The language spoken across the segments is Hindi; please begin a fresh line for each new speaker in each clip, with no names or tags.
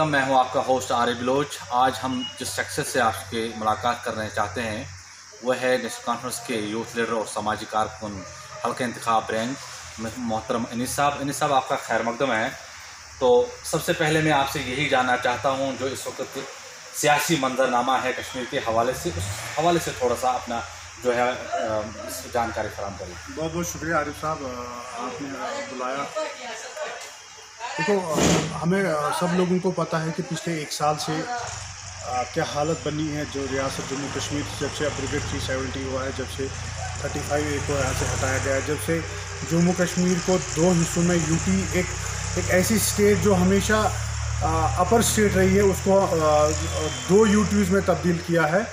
वेलकम। मैं हूं आपका होस्ट आरिफ बलोच। आज हम जिस शख्सियत से आपके मुलाकात करना चाहते हैं वह है नेशनल कॉन्फ्रेंस के यूथ लीडर और सामाजिक कारकुन हल्का इंतखाब रैंक मोहतरम अनीस साहब। अनीस साहब, आपका खैर मकदम है। तो सबसे पहले मैं आपसे यही जानना चाहता हूं, जो इस वक्त सियासी मंजरनामा है कश्मीर के हवाले से, उस हवाले से थोड़ा सा अपना जो है जानकारी फराहम करें।
बहुत बहुत शुक्रिया आरिफ साहब, आपने बुलाया। देखो, हमें सब लोगों को पता है कि पिछले एक साल से क्या हालत बनी है। जो रियासत जम्मू कश्मीर जब से अपग्रेड 370 हुआ है, जब से 35A को यहाँ से हटाया गया है, जब से जम्मू कश्मीर को दो हिस्सों में यूटी एक ऐसी स्टेट जो हमेशा अपर स्टेट रही है, उसको दो यूटीज़ में तब्दील किया है।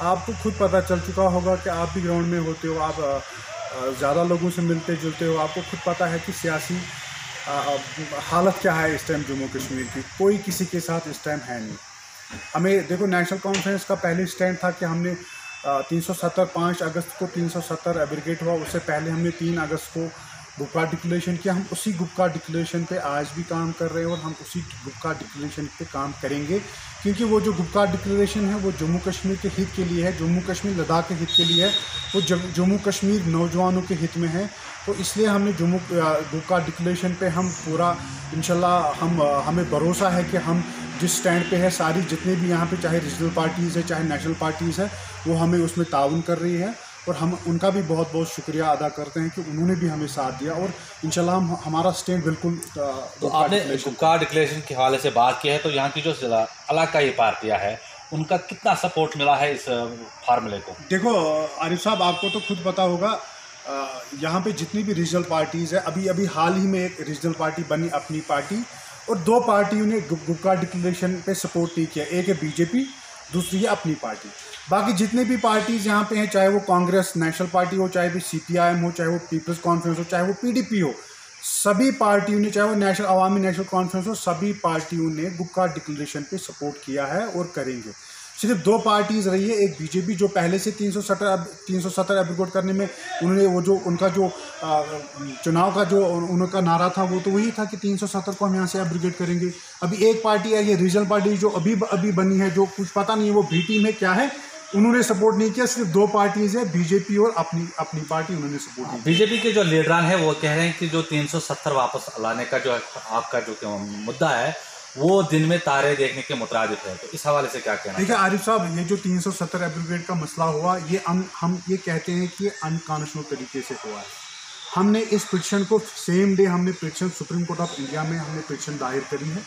आपको खुद पता चल चुका होगा कि आप भी ग्राउंड में होते हो, आप ज़्यादा लोगों से मिलते जुलते हो, आपको खुद पता है कि सियासी हालत क्या है इस टाइम जम्मू कश्मीर की। कोई किसी के साथ इस टाइम है नहीं। हमें देखो, नेशनल कॉन्फ्रेंस का पहले स्टैंड था कि हमने 370 5 अगस्त को 370 एब्रिगेट हुआ, उससे पहले हमने 3 अगस्त को गुपका डिक्लेरेशन किया। हम उसी गुपका डिक्लेरेशन पे आज भी काम कर रहे हैं और हम उसी गुपका डिक्लेरेशन पे काम करेंगे, क्योंकि वो जो गुपका डिक्लेरेशन है वो जम्मू कश्मीर के हित के लिए है, जम्मू कश्मीर लद्दाख के हित के लिए है, वो जम्मू कश्मीर नौजवानों के हित में है। तो इसलिए हमने गुपका डिक्लेरेशन पे हम पूरा इंशाल्लाह हमें भरोसा है कि हम जिस स्टैंड पे है, सारी जितने भी यहाँ पे चाहे रीजनल पार्टीज़ है चाहे नेशनल पार्टीज़ है, वो हमें उसमें ताउन कर रही है और हम उनका भी बहुत बहुत शुक्रिया अदा करते हैं कि उन्होंने भी हमें साथ दिया और इंशाल्लाह हमारा स्टैंड बिल्कुल।
तो आपने गुपका डिक्लेरेशन के हवाले से बात की है, तो यहाँ की जो इलाकाई पार्टियाँ है उनका कितना सपोर्ट मिला है इस फार्मूले को?
देखो आरिफ साहब, आपको तो खुद पता होगा, यहाँ पे जितनी भी रीजनल पार्टीज़ है, अभी हाल ही में एक रीजनल पार्टी बनी अपनी पार्टी, और दो पार्टियों ने गुपका डिक्लेरेशन पे सपोर्ट नहीं किया। एक है बीजेपी, दूसरी है अपनी पार्टी। बाकी जितने भी पार्टीज़ यहाँ पे हैं, चाहे वो कांग्रेस नेशनल पार्टी हो, चाहे भी CPIM हो, चाहे वो पीपल्स कॉन्फ्रेंस हो, चाहे वो PDP हो, सभी पार्टियों ने, चाहे वो अवामी नेशनल कॉन्फ्रेंस हो, सभी पार्टियों ने गुपका डिक्लेरेशन पे सपोर्ट किया है और करेंगे। सिर्फ दो पार्टीज़ रही है, एक बीजेपी जो पहले से 370 एब्रिगेट करने में उन्होंने वो जो उनका जो चुनाव का जो उनका नारा था वो तो वही था कि 370 को हम यहाँ से एब्रिगेट करेंगे। अभी एक पार्टी है, ये रीजनल पार्टी जो अभी बनी है, जो कुछ पता नहीं है वो बी टीम में क्या है, उन्होंने सपोर्ट नहीं किया। सिर्फ दो पार्टीज़ है, बीजेपी और अपनी पार्टी, उन्होंने सपोर्ट नहीं किया।
बीजेपी के जो लीडरान है वो कह रहे हैं कि जो 370 वापस लाने का जो आपका जो मुद्दा है वो दिन में तारे देखने के मुताबिक है, तो इस हवाले से क्या कहना?
देखिए आरिफ साहब, ये जो 370 एब्रिगेट का मसला हुआ, ये हम ये कहते हैं कि अनकॉन्स्टिट्यूशनल तरीके से हुआ है। हमने इस पिटीशन को सेम डे हमने petition supreme court of India में हमने पिटीशन दायर करी है।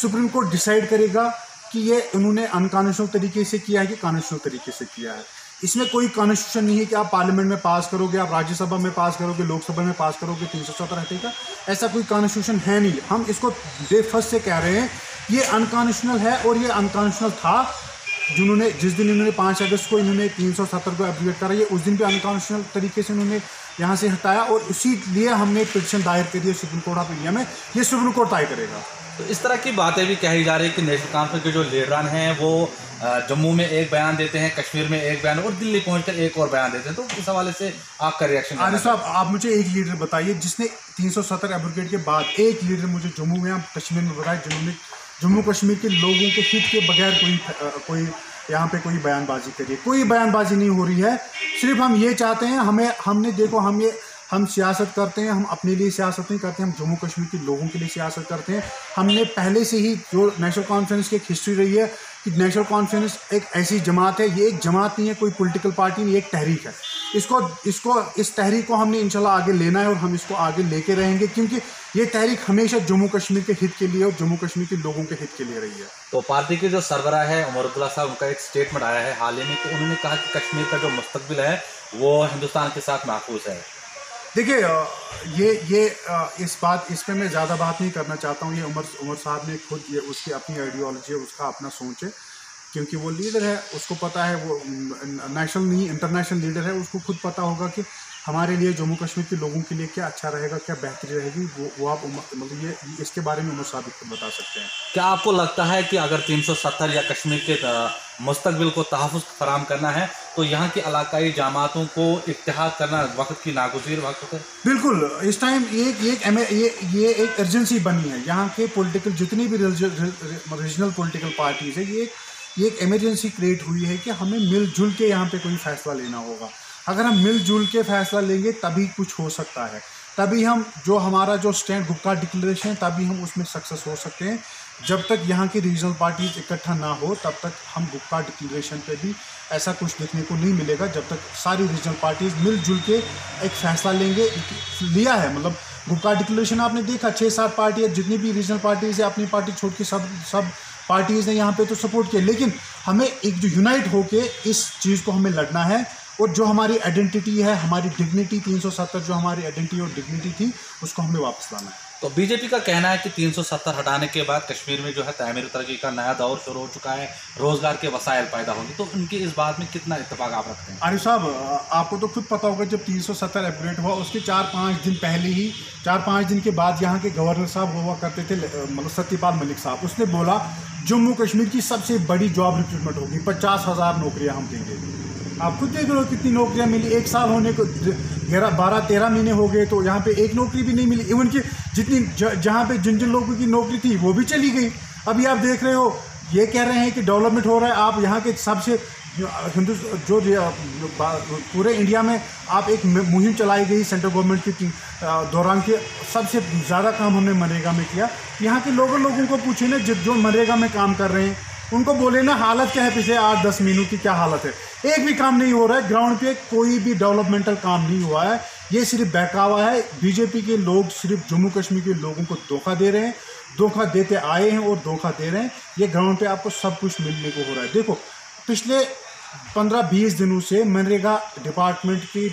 सुप्रीम कोर्ट डिसाइड करेगा कि ये उन्होंने अनकॉन्स्टिट्यूशनल तरीके से किया है कि कॉन्स्टिट्यूशनल तरीके से किया है। इसमें कोई कॉन्स्टिट्यूशन नहीं है कि आप पार्लियामेंट में पास करोगे, आप राज्यसभा में पास करोगे, लोकसभा में पास करोगे, 370 हटेगा, ऐसा कोई कॉन्स्टिट्यूशन है नहीं। हम इसको डे फर्स्ट से कह रहे हैं ये अनकॉन्स्टिट्यूशनल है, और ये अनकॉन्स्टिट्यूशनल था। जिस दिन इन्होंने 5 अगस्त को इन्होंने 370 को एब्रिगेट करा, ये उस दिन भी अनकॉन्स्टिट्यूशनल तरीके से इन्होंने यहाँ से हटाया, और इसी लिए हमने पिटीशन दायर करी है सुप्रीम कोर्ट ऑफ इंडिया में। ये सुप्रीम कोर्ट तय करेगा।
तो इस तरह की बातें भी कही जा रही है कि नेशनल कॉन्फ्रेंस के जो लीडरान हैं वो जम्मू में एक बयान देते हैं, कश्मीर में एक बयान, और दिल्ली पहुंचकर एक और बयान देते हैं। तो इस हवाले से आपका रिएक्शन?
आरिफ साहब, आप मुझे एक लीडर बताइए जिसने 370 एब्रिगेट के बाद, एक लीडर मुझे जम्मू में, कश्मीर में बताए जिन्होंने जम्मू कश्मीर के लोगों के हित के बगैर कोई यहाँ पे कोई बयानबाजी करिए। कोई बयानबाजी नहीं हो रही है। सिर्फ हम ये चाहते हैं, हमने देखो, हम सियासत करते हैं, हम अपने लिए सियासत नहीं करते, हम जम्मू कश्मीर के लोगों के लिए सियासत करते हैं। हमने पहले से ही, जो नेशनल कॉन्फ्रेंस की एक हिस्ट्री रही है कि नेशनल कॉन्फ्रेंस एक ऐसी जमात है, ये एक जमात नहीं है, कोई पॉलिटिकल पार्टी नहीं, एक तहरीक है। इस तहरीक को हमने इंशाल्लाह आगे लेना है और हम इसको आगे लेके रहेंगे, क्योंकि ये तहरीक हमेशा जम्मू कश्मीर के हित के लिए और जम्मू कश्मीर के लोगों के हित के लिए रही है।
तो पार्टी के जो सरबराह है उमर अब्दुल्ला साहब, उनका एक स्टेटमेंट आया है हाल ही में कि उन्होंने कहा कि कश्मीर का जो मुस्तकबिल है वो हिंदुस्तान के साथ महफूज है।
देखिए, ये इस पर मैं ज़्यादा बात नहीं करना चाहता हूँ। ये उमर साहब ने खुद, ये उसकी अपनी आइडियोलॉजी है, उसका अपना सोच है, क्योंकि वो लीडर है, उसको पता है, वो नेशनल नहीं इंटरनेशनल लीडर है, उसको खुद पता होगा कि हमारे लिए जम्मू कश्मीर के लोगों के लिए क्या अच्छा रहेगा, क्या बेहतरी रहेगी, वो आप मतलब ये इसके बारे में मुसाबिक खुद बता सकते हैं।
क्या आपको लगता है कि अगर 370 या कश्मीर के मुस्तकबिल को तहफ़्फ़ुज़ फराहम करना है तो यहाँ की इलाकाई जमातों को इत्तेहाद करना वक्त की नागुज़ीर वक्त है?
बिल्कुल, इस टाइम ये एक अर्जेंसी बनी है। यहाँ के पॉलिटिकल जितनी भी रीजनल पॉलिटिकल पार्टीज़ है, ये एक इमरजेंसी क्रिएट हुई है कि हमें मिलजुल के यहाँ पे कोई फ़ैसला लेना होगा। अगर हम मिलजुल के फ़ैसला लेंगे तभी कुछ हो सकता है, तभी हम जो हमारा जो स्टैंड गुप्ता डिक्लेरेशन है तभी हम उसमें सक्सेस हो सकते हैं। जब तक यहाँ की रीजनल पार्टीज इकट्ठा ना हो तब तक हम गुप्ता डिक्लेरेशन पे भी ऐसा कुछ देखने को नहीं मिलेगा। जब तक सारी रीजनल पार्टीज मिलजुल के एक फ़ैसला लिया है, मतलब गुप्ता डिक्लेरेशन आपने देखा 6-7 पार्टी जितनी भी रीजनल पार्टीज़ है अपनी पार्टी छोड़ के सब पार्टीज़ ने यहाँ पे तो सपोर्ट किया, लेकिन हमें एक जो यूनाइट होके इस चीज़ को हमें लड़ना है। और जो हमारी आइडेंटिटी है, हमारी डिग्निटी 370 जो हमारी आइडेंटिटी और डिग्निटी थी उसको हमें वापस लाना है।
तो बीजेपी का कहना है कि 370 हटाने के बाद कश्मीर में जो है तमीर तरक्की का नया दौर शुरू हो चुका है, रोज़गार के वसाइल पैदा होंगे, तो उनकी इस बात में कितना इत्तेफाक आप रखते हैं?
आरिफ साहब, आपको तो खुद पता होगा जब 370 अपग्रेड हुआ उसके 4-5 दिन पहले ही 4-5 दिन के बाद यहाँ के गवर्नर साहब हुआ करते थे, मतलब सत्यपाल मलिक साहब, उसने बोला जम्मू कश्मीर की सबसे बड़ी जॉब रिक्रूटमेंट होगी, 50,000 नौकरियाँ हम देंगे। आप खुद देख रहे हो कितनी नौकरियां मिली, 1 साल होने को 12-13 महीने हो गए तो यहाँ पे एक नौकरी भी नहीं मिली। इवन कि जितनी जहाँ पे जिन लोगों की नौकरी थी वो भी चली गई। अभी आप देख रहे हो ये कह रहे हैं कि डेवलपमेंट हो रहा है। आप यहाँ के सबसे पूरे इंडिया में आप एक मुहिम चलाई गई सेंट्रल गवर्नमेंट के दौरान के सबसे ज़्यादा काम हमने मनरेगा में किया। यहाँ के लोगों को पूछे ना जो मनरेगा में काम कर रहे हैं उनको बोले ना हालत क्या है, पिछले 8-10 महीनों की क्या हालत है। एक भी काम नहीं हो रहा है, ग्राउंड पे कोई भी डेवलपमेंटल काम नहीं हुआ है। ये सिर्फ बहकावा है। बीजेपी के लोग सिर्फ जम्मू कश्मीर के लोगों को धोखा दे रहे हैं, धोखा देते आए हैं और धोखा दे रहे हैं। ये ग्राउंड पे आपको सब कुछ मिलने को हो रहा है। देखो पिछले 15-20 दिनों से मनरेगा डिपार्टमेंट की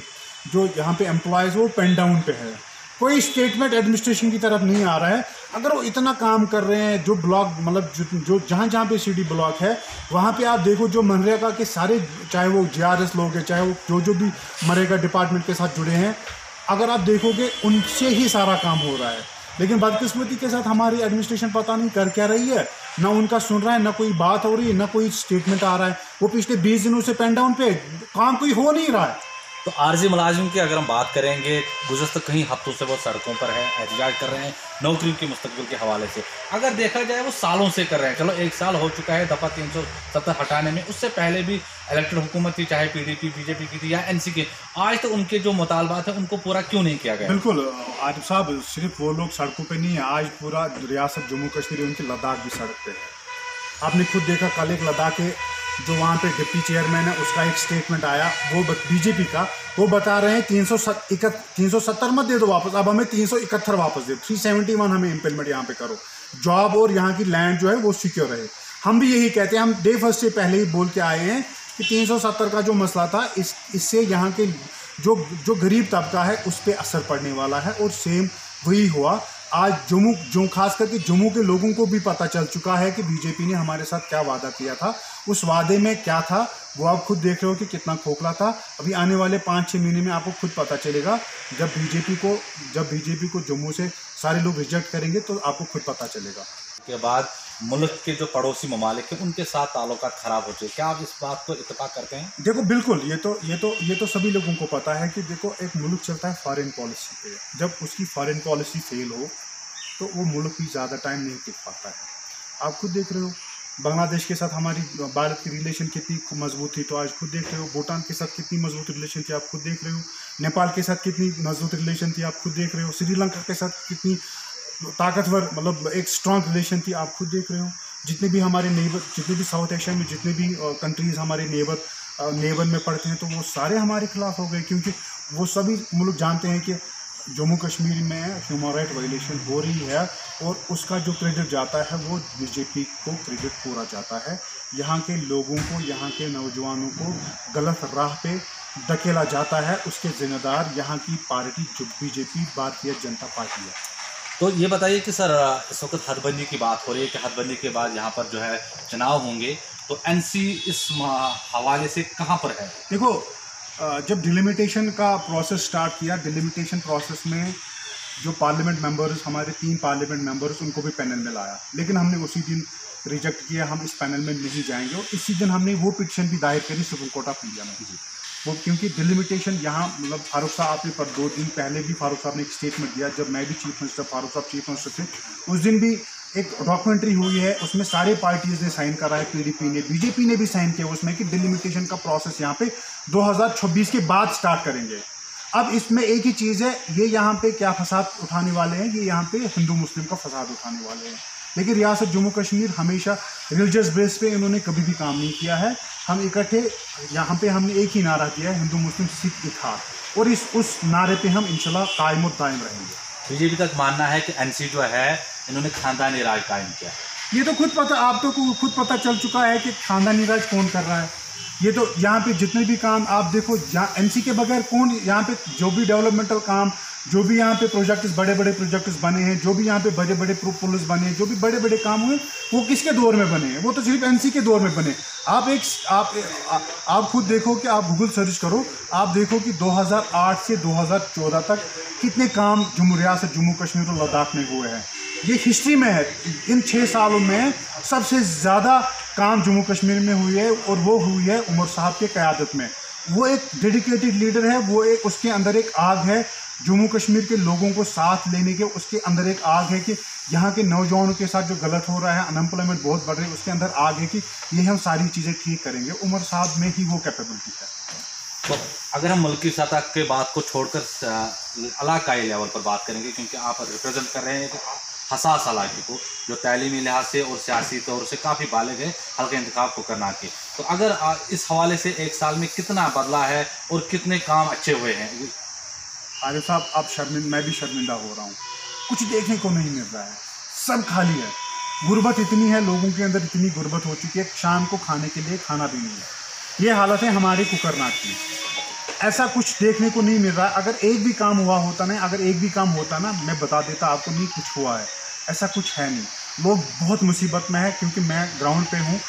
जो यहाँ पे एम्प्लॉयज़ वो पेन डाउन पे है, कोई स्टेटमेंट एडमिनिस्ट्रेशन की तरफ नहीं आ रहा है। अगर वो इतना काम कर रहे हैं, जो ब्लॉक मतलब जो जहाँ पे सिटी ब्लॉक है वहाँ पे आप देखो जो मनरेगा के सारे, चाहे वो GRS लोग हैं, चाहे वो जो भी मनरेगा डिपार्टमेंट के साथ जुड़े हैं, अगर आप देखोगे उनसे ही सारा काम हो रहा है। लेकिन बदकिस्मती के साथ हमारी एडमिनिस्ट्रेशन पता नहीं कर क्या रही है, ना उनका सुन रहा है, ना कोई बात हो रही है, ना कोई स्टेटमेंट आ रहा है। वो पिछले 20 दिनों से पेन डाउन पे काम कोई हो नहीं रहा है।
तो आर्जी मुलाजिम की अगर हम बात करेंगे, गुज़श्ता कई हफ्तों से वो सड़कों पर है, एहतजाज कर रहे हैं नौकरियों के मुस्तकबिल के हवाले से। अगर देखा जाए वो सालों से कर रहे हैं। चलो 1 साल हो चुका है दफ़ा 370 हटाने में, उससे पहले भी इलेक्टेड हुकूमत थी, चाहे PDP बीजेपी की थी या NC की, आज तक उनके जो मुतालबात हैं उनको पूरा क्यों नहीं किया गया?
बिल्कुल आरिफ साहब, सिर्फ वो लोग सड़कों पर नहीं है, आज पूरा रियासत जम्मू कश्मीर उनकी लद्दाख भी सड़क पर है। आपने खुद देखा कल एक लद्दाख के जो वहाँ पे डिप्टी चेयरमैन है उसका एक स्टेटमेंट आया, वो बीजेपी का, वो बता रहे हैं 370 मत दे दो वापस, अब हमें 371 वापस दे, 371 हमें इम्प्लीमेंट यहाँ पे करो, जॉब और यहाँ की लैंड जो है वो सिक्योर रहे। हम भी यही कहते हैं, हम डे फर्स्ट से पहले ही बोल के आए हैं कि 370 का जो मसला था इससे यहाँ के जो गरीब तबका है उस पर असर पड़ने वाला है, और सेम वही हुआ। आज खास करके जम्मू के लोगों को भी पता चल चुका है कि बीजेपी ने हमारे साथ क्या वादा किया था, उस वादे में क्या था वो आप खुद देख रहे हो कि कितना खोखला था। अभी आने वाले 5-6 महीने में आपको खुद पता चलेगा, जब बीजेपी को जम्मू से सारे लोग रिजेक्ट करेंगे तो आपको खुद पता चलेगा।
के बाद मुल्क के जो पड़ोसी ममालिक हैं उनके साथ ताल्लुकात ख़राब हो जाए, क्या आप इस बात को इत्तेफाक करते हैं?
देखो बिल्कुल, ये तो सभी लोगों को पता है कि देखो एक मुल्क चलता है फॉरेन पॉलिसी पे। जब उसकी फॉरेन पॉलिसी फेल हो तो वो मुल्क भी ज़्यादा टाइम नहीं टिक पाता है। आप खुद देख रहे हो बांग्लादेश के साथ हमारी भारत की रिलेशन कितनी मजबूत थी, तो आज खुद देख रहे हो भूटान के साथ कितनी मजबूत रिलेशन थी, आप खुद देख रहे हो नेपाल के साथ कितनी मजबूत रिलेशन थी, आप खुद देख रहे हो श्रीलंका के साथ कितनी ताकतवर मतलब एक स्ट्रॉन्ग रिलेशन थी, आप खुद देख रहे हो। जितने भी हमारे नेबर, जितने भी साउथ एशिया में जितने भी कंट्रीज़ हमारे नेबर में पड़ते हैं तो वो सारे हमारे खिलाफ हो गए, क्योंकि वो सभी मुल्क जानते हैं कि जम्मू कश्मीर में ह्यूमन राइट वायलेशन हो रही है, और उसका जो क्रेडिट जाता है वो बीजेपी को क्रेडिट पूरा जाता है। यहाँ के लोगों को, यहाँ के नौजवानों को गलत राह पे धकेला जाता है, उसके जिम्मेदार यहाँ की पार्टी जो बीजेपी भारतीय जनता पार्टी है।
तो ये बताइए कि सर इस वक्त हदबंदी की बात हो रही है कि हदबंदी के बाद यहाँ पर जो है चुनाव होंगे, तो NC इस हवाले से कहाँ पर है?
देखो जब डिलिमिटेशन का प्रोसेस स्टार्ट किया, डिलिमिटेशन प्रोसेस में जो पार्लियामेंट मेंबर्स, हमारे 3 पार्लियामेंट मेंबर्स, उनको भी पैनल में लाया, लेकिन हमने उसी दिन रिजेक्ट किया, हम इस पैनल में नहीं जाएंगे। और इसी दिन हमने वो पिटीशन भी दायर करी सुप्रीम कोर्ट ऑफ इंडिया में, वो क्योंकि डिलिमिटेशन यहाँ मतलब फारूक साहब आपने पर 2 दिन पहले भी फारूक साहब ने एक स्टेटमेंट दिया, जब मैं भी चीफ मिनिस्टर, फारूक साहब चीफ मिनिस्टर थे, उस दिन भी एक डॉक्यूमेंट्री हुई है, उसमें सारे पार्टीज ने साइन करा है, पीडीपी ने, बीजेपी ने भी साइन किया उसमें कि डिलिमिटेशन का प्रोसेस यहाँ पे 2026 के बाद स्टार्ट करेंगे। अब इसमें एक ही चीज़ है, ये यहाँ पे क्या फसाद उठाने वाले हैं, ये यहाँ पे हिंदू मुस्लिम का फसाद उठाने वाले हैं। लेकिन रियासत जम्मू कश्मीर हमेशा रिलीजियस बेस पे इन्होंने कभी भी काम नहीं किया है। हम इकट्ठे यहाँ पे हमने एक ही नारा किया है, हिंदू मुस्लिम सिख इत्तेहाद, और उस नारे पे हम इंशाल्लाह कायम और दायम रहेंगे।
बीजेपी का मानना है कि एनसी जो है इन्होंने खानदानी राज कायम किया।
ये तो खुद पता, आप तो खुद पता चल चुका है कि खानदानी राज कौन कर रहा है। ये तो यहाँ पे जितने भी काम आप देखो, जहाँ एनसी के बगैर कौन यहाँ पे, जो भी डेवलपमेंटल काम, जो भी यहाँ पे प्रोजेक्ट्स, बड़े बड़े प्रोजेक्ट्स बने हैं, जो भी यहाँ पे बड़े बड़े पुल्स बने हैं, जो भी बड़े बड़े काम हुए, वो किसके दौर में बने हैं? वो तो सिर्फ एनसी के दौर में बने। आप खुद देखो कि आप गूगल सर्च करो, आप देखो कि 2008 से 2014 तक कितने काम रियासत जम्मू कश्मीर और लद्दाख में हुए हैं। ये हिस्ट्री में है, इन 6 सालों में सबसे ज़्यादा काम जम्मू कश्मीर में हुई है, और वो हुई है उमर साहब के क़यादत में। वो एक डेडिकेटेड लीडर है, वो एक, उसके अंदर एक आग है जम्मू कश्मीर के लोगों को साथ लेने के, उसके अंदर एक आग है कि यहाँ के नौजवानों के साथ जो गलत हो रहा है, अनएम्प्लॉयमेंट बहुत बढ़ रही है, उसके अंदर आग है कि ये हम सारी चीज़ें ठीक करेंगे। उमर साहब में ही वो कैपेबिलिटी है।
तो अगर हम मुल्की सतह के बात को छोड़कर इलाकाई लेवल पर बात करेंगे, क्योंकि आप रिप्रेजेंट कर रहे हैं एक हसास इलाके को जो तालीमी लिहाज से और सियासी तौर से काफ़ी बालिग है हल्के इंतखाब को करना के, तो अगर इस हवाले से 1 साल में कितना बदला है और कितने काम अच्छे हुए हैं?
आरिफ साहब, आप मैं भी शर्मिंदा हो रहा हूँ, कुछ देखने को नहीं मिल रहा है, सब खाली है। गुर्बत इतनी है, लोगों के अंदर इतनी गुर्बत हो चुकी है, शाम को खाने के लिए खाना भी नहीं है। ये हालत है हमारे कुकरनाग की, ऐसा कुछ देखने को नहीं मिल रहा है। अगर एक भी काम हुआ होता ना, अगर एक भी काम होता ना, मैं बता देता आपको, नहीं कुछ हुआ है, ऐसा कुछ है नहीं। लोग बहुत मुसीबत में है, क्योंकि मैं ग्राउंड पे हूँ,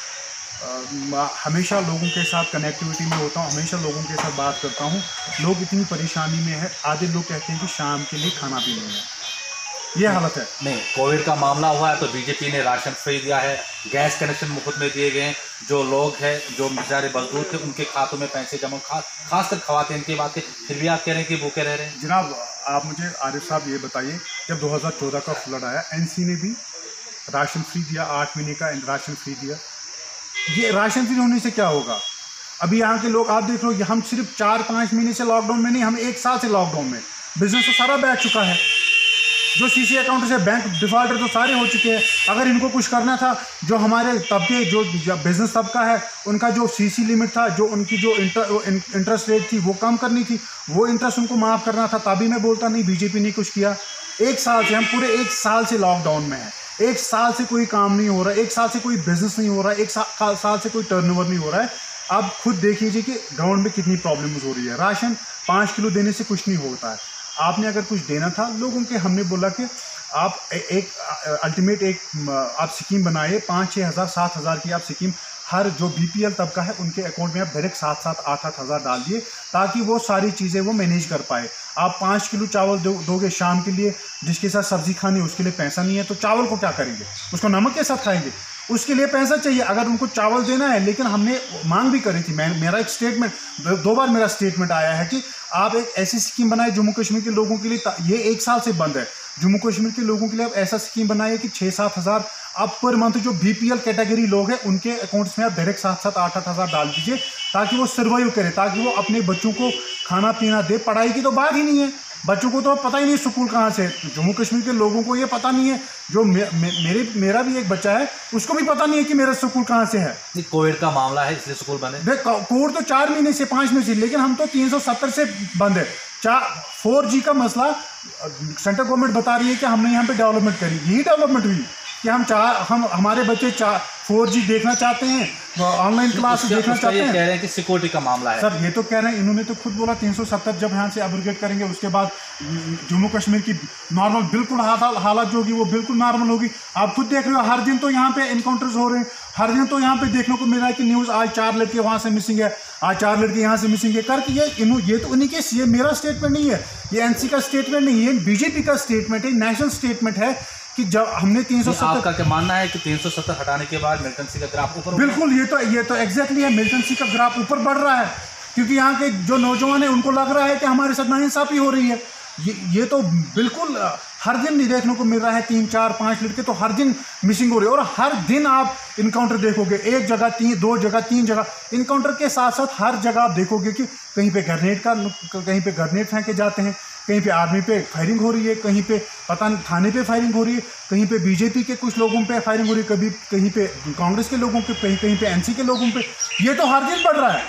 हमेशा लोगों के साथ कनेक्टिविटी में होता हूँ, हमेशा लोगों के साथ बात करता हूँ। लोग इतनी परेशानी में है, आधे लोग कहते हैं कि शाम के लिए खाना भी नहीं है, ये हालत है।
नहीं, कोविड का मामला हुआ है तो बीजेपी ने राशन फ्री दिया है, गैस कनेक्शन मुफ्त में दिए गए हैं, जो लोग हैं, जो बेचारे मजदूर थे, उनके खातों में पैसे जमा, खासकर खवातीन की बात है, फिर भी आप कह रहे हैं कि भूखे रह रहे हैं।
जनाब, आप मुझे आरिफ साहब ये बताइए, जब 2014 का फ्लड आया, एनसी ने भी राशन फ्री दिया, 8 महीने का राशन फ्री दिया। ये राशन फ्री होने से क्या होगा? अभी यहाँ के लोग आप देख लो, हम सिर्फ 4-5 महीने से लॉकडाउन में नहीं, हम 1 साल से लॉकडाउन में, बिजनेस तो सारा बैठ चुका है, जो सीसी अकाउंट से बैंक डिफॉल्टर तो सारे हो चुके हैं। अगर इनको कुछ करना था, जो हमारे तबके, जो बिजनेस तबका है, उनका जो सीसी लिमिट था, जो उनकी जो इंटरेस्ट रेट थी, वो कम करनी थी, वो इंटरेस्ट उनको माफ़ करना था, तभी मैं बोलता नहीं बीजेपी ने कुछ किया। 1 साल से, हम पूरे 1 साल से लॉकडाउन में हैं, 1 साल से कोई काम नहीं हो रहा है, 1 साल से कोई बिजनेस नहीं हो रहा है, 1 साल से कोई टर्नओवर नहीं हो रहा है। आप खुद देख लीजिए कि ग्राउंड में कितनी प्रॉब्लम्स हो रही है। राशन 5 किलो देने से कुछ नहीं होता है। आपने अगर कुछ देना था लोगों के, हमने बोला कि आप एक अल्टीमेट एक आप स्कीम बनाइए, 5-6 हज़ार 7 हज़ार की आप स्कीम, हर जो बीपीएल तबका है उनके अकाउंट में आप डायरेक्ट 7-7, 8-8 हज़ार डाल दिए, ताकि वो सारी चीज़ें वो मैनेज कर पाए। आप 5 किलो चावल दोगे शाम के लिए, जिसके साथ सब्ज़ी खानी, उसके लिए पैसा नहीं है, तो चावल को क्या करेंगे? उसको नमक के साथ खाएंगे, उसके लिए पैसा चाहिए। अगर उनको चावल देना है, लेकिन हमने मांग भी करी थी, मेरा एक स्टेटमेंट, 2 बार मेरा स्टेटमेंट आया है कि आप एक ऐसी स्कीम बनाए जम्मू कश्मीर के लोगों के लिए, ये 1 साल से बंद है। जम्मू कश्मीर के लोगों के लिए आप ऐसा स्कीम बनाइए कि 6-7 हज़ार आप पर मंथ, जो बीपीएल कैटेगरी लोग हैं, उनके अकाउंट्स में आप डायरेक्ट 7-7, 8-8 हज़ार डाल दीजिए, ताकि वो सर्वाइव करें, ताकि वो अपने बच्चों को खाना पीना दे। पढ़ाई की तो बात ही नहीं है, बच्चों को तो पता ही नहीं स्कूल कहाँ से। जम्मू कश्मीर के लोगों को ये पता नहीं है, जो मेरा भी एक बच्चा है, उसको भी पता नहीं है कि मेरा स्कूल कहाँ से है।
कोविड का मामला है इसलिए स्कूल बंद है।
देख, कोविड तो 4 महीने से 5 महीने से, लेकिन हम तो 370 से बंद है। 4G का मसला सेंट्रल गवर्नमेंट बता रही है कि हमने यहाँ पे डेवलपमेंट करी, यही डेवलपमेंट हुई कि हमारे बच्चे 4G देखना चाहते हैं, ऑनलाइन क्लास देखना चाहते हैं।
कह रहे हैं कि सिक्योरिटी का मामला है।
सर, ये तो कह रहे हैं, इन्होंने तो खुद बोला 370 जब यहाँ से एब्रोगेट करेंगे, उसके बाद जम्मू कश्मीर की नॉर्मल बिल्कुल हालत जो होगी वो बिल्कुल नॉर्मल होगी। आप खुद देख रहे हो, हर दिन तो यहाँ पे इनकाउंटर्स हो रहे हैं, हर दिन तो यहाँ पे देखने को मिल रहा है कि न्यूज़ आज 4 लड़के वहाँ से मिसिंग है, आज 4 लड़के यहाँ से मिसिंग है करके ये तो उन्हीं के, ये मेरा स्टेटमेंट नहीं है, ये एनसी का स्टेटमेंट नहीं है, बीजेपी का स्टेटमेंट है, नेशनल स्टेटमेंट है कि जब हमने 370।
आपका क्या मानना है कि 370 हटाने के बाद मिलिटेंसी का ग्राफ ऊपर?
बिल्कुल, ये तो एग्जैक्टली है, मिलिटेंसी का ग्राफ ऊपर बढ़ रहा है, क्योंकि यहाँ के जो नौजवान है उनको लग रहा है कि हमारे साथ नाइंसाफ़ी हो रही है। ये तो बिल्कुल हर दिन नहीं देखने को मिल रहा है, 3, 4, 5 लड़के तो हर दिन मिसिंग हो रही है। और हर दिन आप इनकाउंटर देखोगे, एक जगह 2 जगह 3 जगह इनकाउंटर के साथ साथ हर जगह आप देखोगे कि कहीं पे ग्रेनेड फेंके जाते हैं, कहीं पे आर्मी पे फायरिंग हो रही है, कहीं पे पता नहीं थाने पे फायरिंग हो रही है, कहीं पे बीजेपी के कुछ लोगों पे फायरिंग हो रही है, कभी कहीं पे कांग्रेस के लोगों पे, कहीं पे एनसी के लोगों पे। ये तो हर दिन बढ़ रहा है,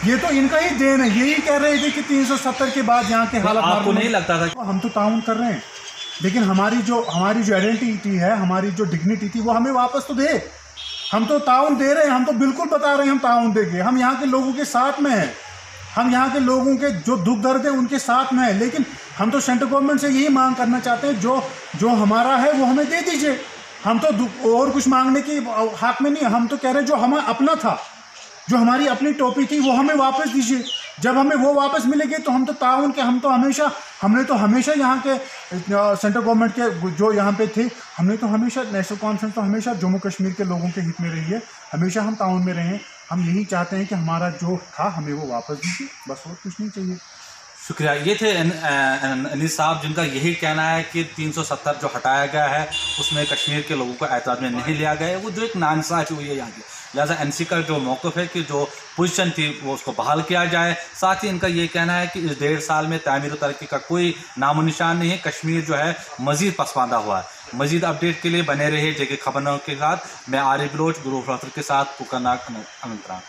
ये तो इनका ही देन है। यही कह रहे थे कि 370 के बाद यहाँ के हालात,
आपको नहीं लगता था?
हम तो ताउन कर रहे हैं, लेकिन हमारी जो आइडेंटिटी है, हमारी जो डिग्निटी थी वो हमें वापस तो दे। हम तो ताउन दे रहे हैं, हम तो बिल्कुल बता रहे हैं हम ताउन देंगे, हम यहाँ के लोगों के साथ में हैं, हम यहाँ के लोगों के जो दुख दर्द है उनके साथ में है। लेकिन हम तो सेंट्रल गवर्नमेंट से यही मांग करना चाहते हैं, जो हमारा है वो हमें दे दीजिए। हम तो और कुछ मांगने की हक में नहीं, हम तो कह रहे हैं जो हमें अपना था, जो हमारी अपनी टोपी थी वो हमें वापस दीजिए। जब हमें वो वापस मिलेगी तो हम तो ताउन के, हमने तो हमेशा यहाँ के सेंट्रल गवर्नमेंट के जो यहाँ पे थे, हमने तो हमेशा नेशनल कॉन्फ्रेंस तो हमेशा जम्मू कश्मीर के लोगों के हित में रही है, हमेशा हम ताउन में रहे हैं। हम यही चाहते हैं कि हमारा जो था हमें वो वापस दीजिए, बस और कुछ नहीं चाहिए।
शुक्रिया। ये थे अनीस साहब, जिनका यही कहना है कि 370 जो हटाया गया है उसमें कश्मीर के लोगों को एतराज़ में नहीं लिया गया है, वो जो एक नाइंसाफ़ी हुई है यहाँ की। लिहाजा एनसी का जो मौक़िफ़ है कि जो पोजीशन थी वो उसको बहाल किया जाए। साथ ही इनका ये कहना है कि इस 1.5 साल में तामीर तरक्की का कोई नामो निशान नहीं है, कश्मीर जो है मज़ीद पसमानदा हुआ है। मज़ीद अपडेट के लिए बने रहे जेके खबरनामा के साथ। मैं आरिफ बलोच, गुरु के साथ कुकरनाग अनंतनाग।